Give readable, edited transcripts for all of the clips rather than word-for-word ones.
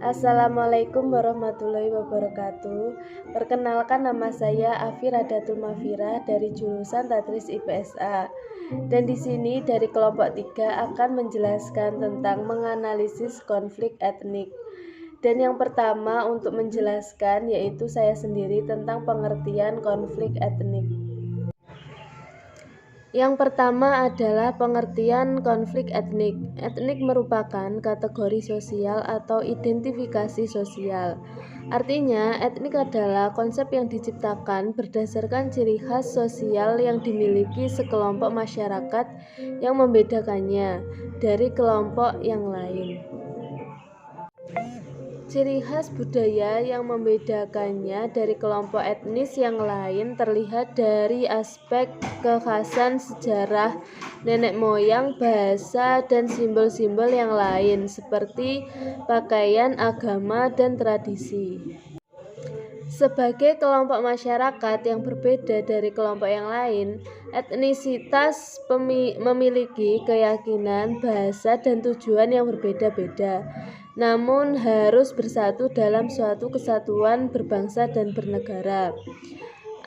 Assalamualaikum warahmatullahi wabarakatuh. Perkenalkan, nama saya Afi Radatul Mafira dari jurusan Tadris IPSA. Dan di sini dari kelompok 3 akan menjelaskan tentang menganalisis konflik etnik. Dan yang pertama untuk menjelaskan yaitu saya sendiri tentang pengertian konflik etnik. Yang pertama adalah pengertian konflik etnik. Etnik merupakan kategori sosial atau identifikasi sosial. Artinya, etnik adalah konsep yang diciptakan berdasarkan ciri khas sosial yang dimiliki sekelompok masyarakat yang membedakannya dari kelompok yang lain. Ciri khas budaya yang membedakannya dari kelompok etnis yang lain terlihat dari aspek kekhasan sejarah, nenek moyang, bahasa, dan simbol-simbol yang lain seperti pakaian, agama, dan tradisi. Sebagai kelompok masyarakat yang berbeda dari kelompok yang lain, etnisitas memiliki keyakinan, bahasa, dan tujuan yang berbeda-beda, namun harus bersatu dalam suatu kesatuan berbangsa dan bernegara.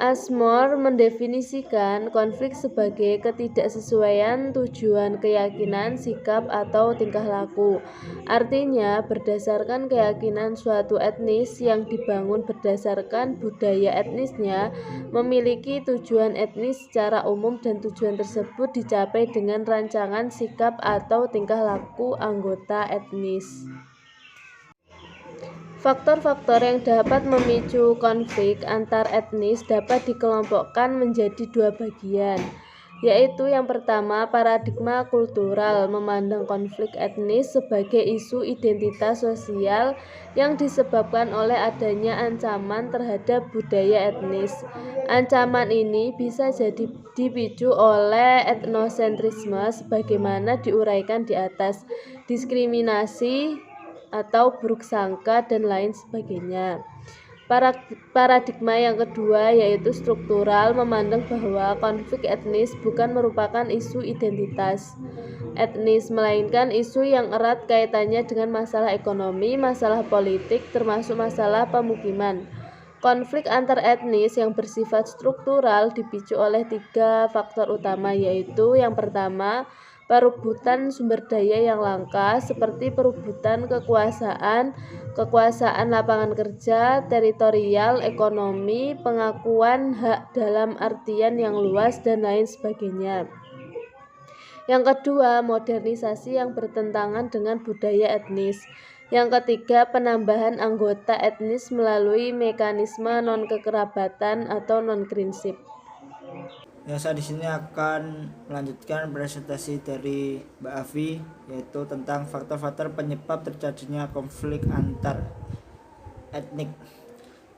Ashmore mendefinisikan konflik sebagai ketidaksesuaian tujuan, keyakinan, sikap, atau tingkah laku. Artinya, berdasarkan keyakinan suatu etnis yang dibangun berdasarkan budaya etnisnya, memiliki tujuan etnis secara umum dan tujuan tersebut dicapai dengan rancangan sikap atau tingkah laku anggota etnis. Faktor-faktor yang dapat memicu konflik antar etnis dapat dikelompokkan menjadi dua bagian, yaitu yang pertama, paradigma kultural memandang konflik etnis sebagai isu identitas sosial yang disebabkan oleh adanya ancaman terhadap budaya etnis. Ancaman ini bisa jadi dipicu oleh etnosentrisme sebagaimana diuraikan di atas, diskriminasi atau buruk sangka, dan lain sebagainya. Paradigma yang kedua yaitu struktural memandang bahwa konflik etnis bukan merupakan isu identitas etnis, melainkan isu yang erat kaitannya dengan masalah ekonomi, masalah politik, termasuk masalah pemukiman. Konflik antar etnis yang bersifat struktural dipicu oleh 3 faktor utama, yaitu yang pertama, perebutan sumber daya yang langka seperti perebutan kekuasaan lapangan kerja, teritorial, ekonomi, pengakuan hak dalam artian yang luas, dan lain sebagainya. Yang kedua, modernisasi yang bertentangan dengan budaya etnis. Yang ketiga, penambahan anggota etnis melalui mekanisme non-kekerabatan atau non-kinship. Saya di sini akan melanjutkan presentasi dari Mbak Afi, yaitu tentang faktor-faktor penyebab terjadinya konflik antar etnik.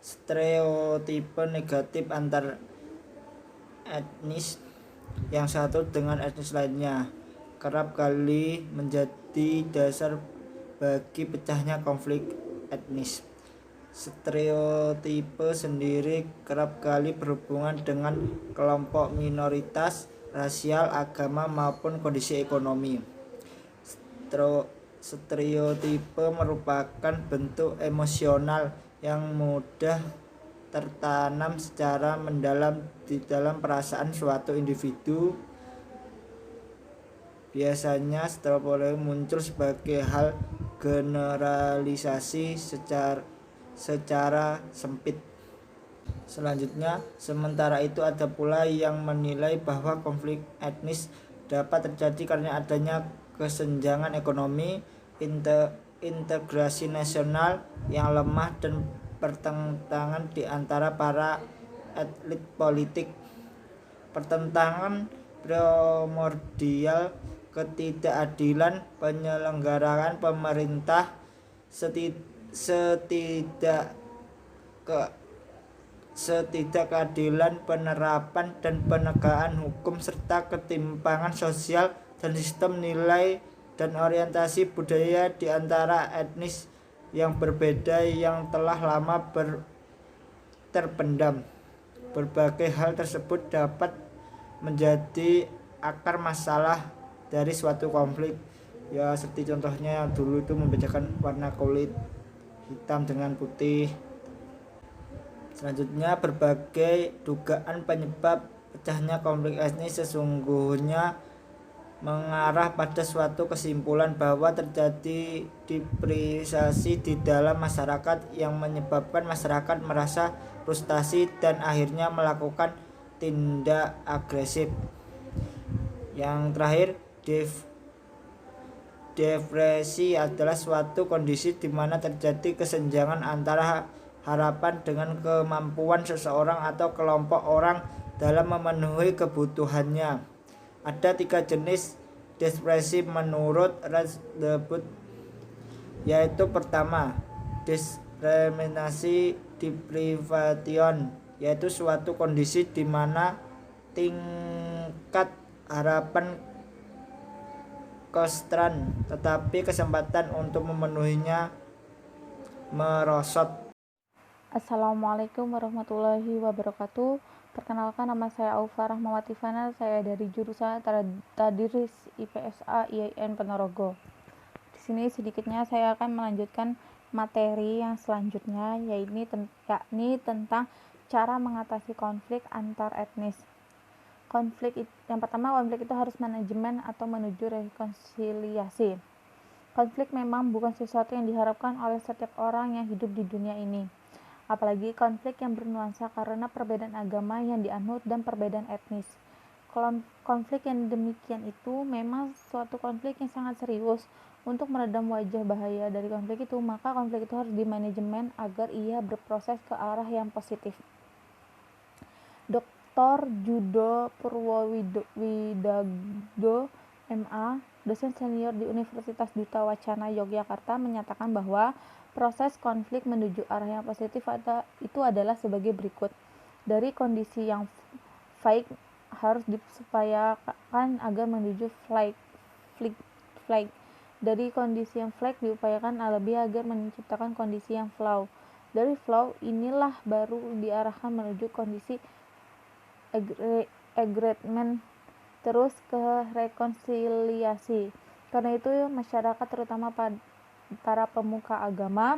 Stereotipe negatif antar etnis yang satu dengan etnis lainnya kerap kali menjadi dasar bagi pecahnya konflik etnis. Stereotipe sendiri kerap kali berhubungan dengan kelompok minoritas, rasial, agama, maupun kondisi ekonomi. Stereotipe merupakan bentuk emosional yang mudah tertanam secara mendalam di dalam perasaan suatu individu. Biasanya stereotipe muncul sebagai hal generalisasi secara sempit. Selanjutnya, sementara itu ada pula yang menilai bahwa konflik etnis dapat terjadi karena adanya kesenjangan ekonomi, integrasi nasional yang lemah, dan pertentangan di antara para elit politik. Pertentangan primordial, ketidakadilan penyelenggaraan pemerintah, ketidakadilan penerapan dan penegakan hukum, serta ketimpangan sosial dan sistem nilai dan orientasi budaya di antara etnis yang berbeda yang telah lama terpendam. Berbagai hal tersebut dapat menjadi akar masalah dari suatu konflik, ya seperti contohnya yang dulu itu membedakan warna kulit hitam dengan putih. Selanjutnya, berbagai dugaan penyebab pecahnya konflik etnis sesungguhnya mengarah pada suatu kesimpulan bahwa terjadi diferensiasi di dalam masyarakat yang menyebabkan masyarakat merasa frustasi dan akhirnya melakukan tindak agresif. Yang terakhir, depresi adalah suatu kondisi di mana terjadi kesenjangan antara harapan dengan kemampuan seseorang atau kelompok orang dalam memenuhi kebutuhannya. Ada 3 jenis depresi menurut Rathbun, yaitu pertama, diskriminasi deprivation, yaitu suatu kondisi di mana tingkat harapan konstran tetapi kesempatan untuk memenuhinya merosot. Assalamualaikum warahmatullahi wabarakatuh. Perkenalkan, nama saya Aufa Rahmawati Fana. Saya dari jurusan Tadris IPSA IAIN Ponorogo. Di sini sedikitnya saya akan melanjutkan materi yang selanjutnya, yakni tentang cara mengatasi konflik antar etnis. Yang pertama, konflik itu harus manajemen atau menuju rekonsiliasi. Konflik memang bukan sesuatu yang diharapkan oleh setiap orang yang hidup di dunia ini. Apalagi konflik yang bernuansa karena perbedaan agama yang dianut dan perbedaan etnis. Konflik yang demikian itu memang suatu konflik yang sangat serius. Untuk meredam wajah bahaya dari konflik itu, maka konflik itu harus dimanajemen agar ia berproses ke arah yang positif. Dr. Judo Purwowidagdo, MA, dosen senior di Universitas Duta Wacana Yogyakarta, menyatakan bahwa proses konflik menuju arah yang positif itu adalah sebagai berikut. Dari kondisi yang fight harus diupayakan agar menuju flight. Dari kondisi yang flight diupayakan lebih agar menciptakan kondisi yang flow. Dari flow inilah baru diarahkan menuju kondisi agreement, terus ke rekonsiliasi. Karena itu masyarakat, terutama para pemuka agama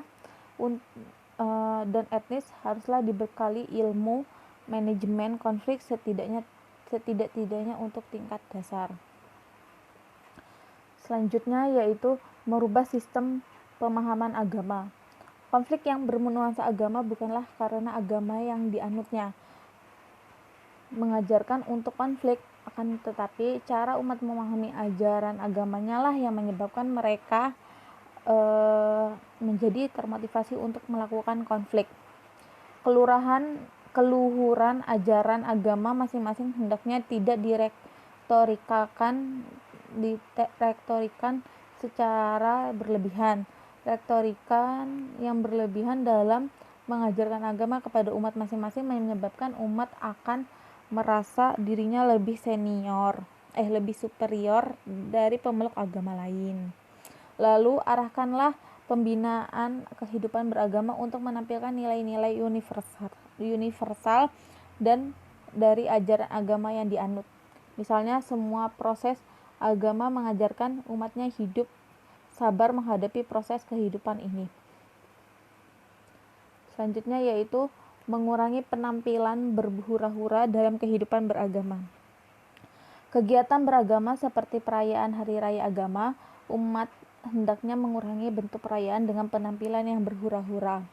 dan etnis, haruslah dibekali ilmu manajemen konflik setidak-tidaknya untuk tingkat dasar. Selanjutnya yaitu merubah sistem pemahaman agama. Konflik yang bernuansa agama bukanlah karena agama yang dianutnya mengajarkan untuk konflik, akan tetapi cara umat memahami ajaran agamanya lah yang menyebabkan mereka menjadi termotivasi untuk melakukan konflik. Keluhuran ajaran agama masing-masing hendaknya tidak direktorikan secara berlebihan. Retorikan yang berlebihan dalam mengajarkan agama kepada umat masing-masing menyebabkan umat akan merasa dirinya lebih superior dari pemeluk agama lain. Lalu arahkanlah pembinaan kehidupan beragama untuk menampilkan nilai-nilai universal dan dari ajaran agama yang dianut. Misalnya, semua proses agama mengajarkan umatnya hidup sabar menghadapi proses kehidupan ini. Selanjutnya yaitu mengurangi penampilan berhura-hura dalam kehidupan beragama. Kegiatan beragama seperti perayaan hari raya agama, umat hendaknya mengurangi bentuk perayaan dengan penampilan yang berhura-hura.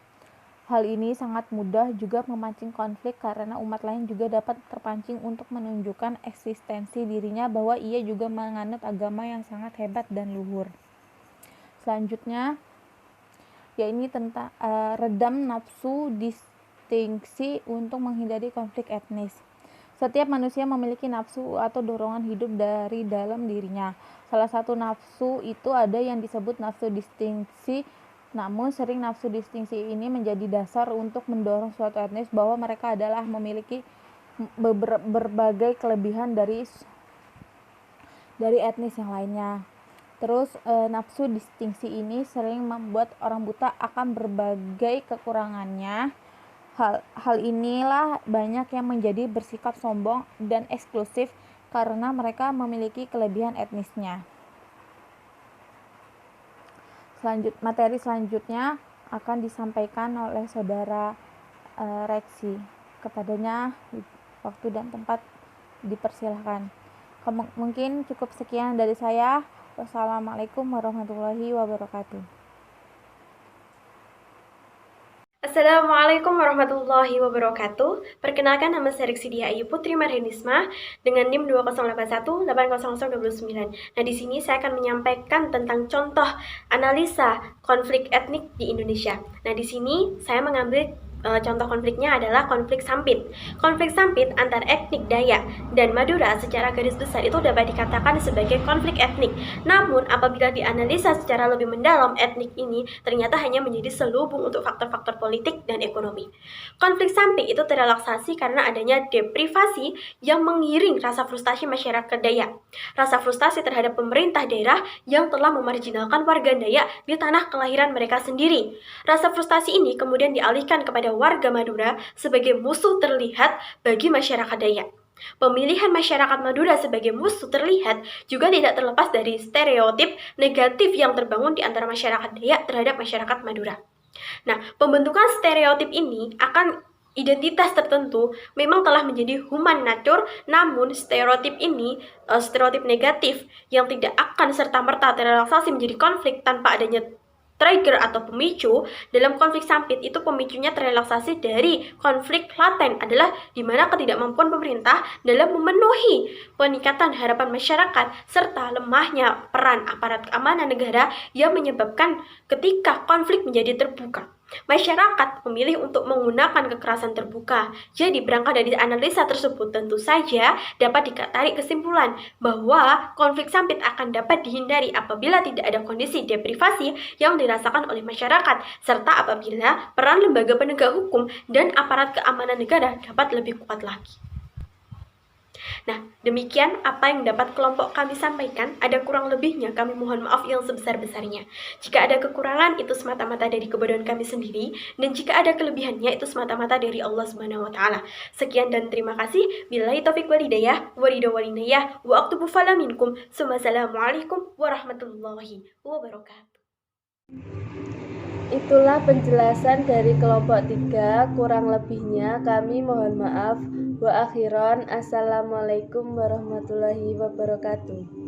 Hal ini sangat mudah juga memancing konflik karena umat lain juga dapat terpancing untuk menunjukkan eksistensi dirinya bahwa ia juga menganut agama yang sangat hebat dan luhur. Selanjutnya yaitu tentang redam nafsu distingsi untuk menghindari konflik etnis. Setiap manusia memiliki nafsu atau dorongan hidup dari dalam dirinya. Salah satu nafsu itu ada yang disebut nafsu distingsi. Namun sering nafsu distingsi ini menjadi dasar untuk mendorong suatu etnis bahwa mereka adalah memiliki berbagai kelebihan dari etnis yang lainnya. Terus nafsu distingsi ini sering membuat orang buta akan berbagai kekurangannya. Hal inilah banyak yang menjadi bersikap sombong dan eksklusif karena mereka memiliki kelebihan etnisnya. Materi selanjutnya akan disampaikan oleh saudara Reksi. Kepadanya waktu dan tempat dipersilahkan. Mungkin cukup sekian dari saya. Wassalamualaikum warahmatullahi wabarakatuh. Assalamualaikum warahmatullahi wabarakatuh. Perkenalkan, nama saya Reksi Ayu Putri Marhenisma dengan NIM 2081800029. Nah, di sini saya akan menyampaikan tentang contoh analisa konflik etnik di Indonesia. Nah, di sini saya mengambil contoh konfliknya adalah konflik Sampit. Konflik Sampit antar etnik Dayak dan Madura secara garis besar itu dapat dikatakan sebagai konflik etnik. Namun, apabila dianalisa secara lebih mendalam, etnik ini ternyata hanya menjadi selubung untuk faktor-faktor politik dan ekonomi. Konflik Sampit itu terrelaksasi karena adanya deprivasi yang mengiring rasa frustasi masyarakat Dayak. Rasa frustasi terhadap pemerintah daerah yang telah memarjinalkan warga Dayak di tanah kelahiran mereka sendiri. Rasa frustasi ini kemudian dialihkan kepada warga Madura sebagai musuh terlihat bagi masyarakat Dayak. Pemilihan masyarakat Madura sebagai musuh terlihat juga tidak terlepas dari stereotip negatif yang terbangun di antara masyarakat Dayak terhadap masyarakat Madura. Nah, pembentukan stereotip ini akan identitas tertentu memang telah menjadi human nature, namun stereotip ini, stereotip negatif yang tidak akan serta-merta terrelaksasi menjadi konflik tanpa adanya trigger atau pemicu. Dalam konflik Sampit itu pemicunya terrelaksasi dari konflik laten, adalah di mana ketidakmampuan pemerintah dalam memenuhi peningkatan harapan masyarakat serta lemahnya peran aparat keamanan negara yang menyebabkan ketika konflik menjadi terbuka, masyarakat memilih untuk menggunakan kekerasan terbuka. Jadi berangkat dari analisa tersebut tentu saja dapat ditarik kesimpulan bahwa konflik Sampit akan dapat dihindari apabila tidak ada kondisi deprivasi yang dirasakan oleh masyarakat, serta apabila peran lembaga penegak hukum dan aparat keamanan negara dapat lebih kuat lagi. Nah, demikian apa yang dapat kelompok kami sampaikan. Ada kurang lebihnya kami mohon maaf yang sebesar-besarnya. Jika ada kekurangan itu semata-mata dari kebodohan kami sendiri, dan jika ada kelebihannya itu semata-mata dari Allah Subhanahu wa taala. Sekian dan terima kasih. Billahi taufik wal hidayah, wa ridha wal inayah, wa aktubu fala minkum. Assalamualaikum warahmatullahi wabarakatuh. Itulah penjelasan dari kelompok 3, kurang lebihnya kami mohon maaf. Wa akhiron, assalamualaikum warahmatullahi wabarakatuh.